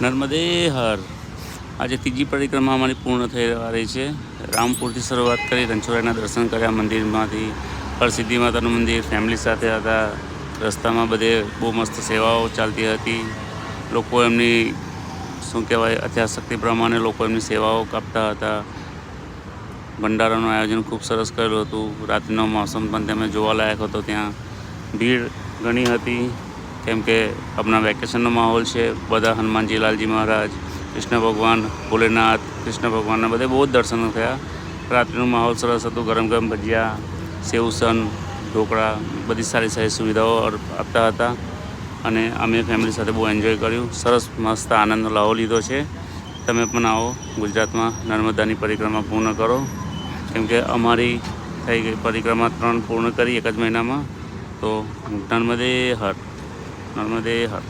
નર્મદે હર. આજે ત્રીજી પરિક્રમા અમારી પૂર્ણ થઈ રહી છે. રામપુરથી શરૂઆત કરી રણછોડરાયના દર્શન કર્યા મંદિરમાંથી. હરસિદ્ધિ માતાનું મંદિર ફેમિલી સાથે હતા. રસ્તામાં બધે બહુ મસ્ત સેવાઓ ચાલતી હતી. લોકો એમની શું કહેવાય યથાશક્તિ પ્રમાણે લોકો એમની સેવાઓ કાપતા હતા. ભંડારાનું આયોજન ખૂબ સરસ કરેલું હતું. રાત્રિનો મોસમ પણ તમે જોવાલાયક હતો. ત્યાં ભીડ ઘણી હતી કેમ કે આપણા વેકેશનનો માહોલ છે. બધા હનુમાનજી, લાલજી મહારાજ, કૃષ્ણ ભગવાન, ભોલેનાથ, કૃષ્ણ ભગવાનના બધે બહુ જ દર્શનો થયા. રાત્રિનું માહોલ સરસ હતું. ગરમ ગરમ ભજીયા, સેવસન, ઢોકળા બધી સારી સારી સુવિધાઓ આપતા હતા અને અમે ફેમિલી સાથે બહુ એન્જોય કર્યું. સરસ મસ્ત આનંદનો લાહો લીધો છે. તમે પણ આવો ગુજરાતમાં નર્મદાની પરિક્રમા પૂર્ણ કરો કેમ કે અમારી થઈ ગઈ પરિક્રમા 3 પૂર્ણ કરી એક જ મહિનામાં. તો નર્મદે હર, નર્મદે હર.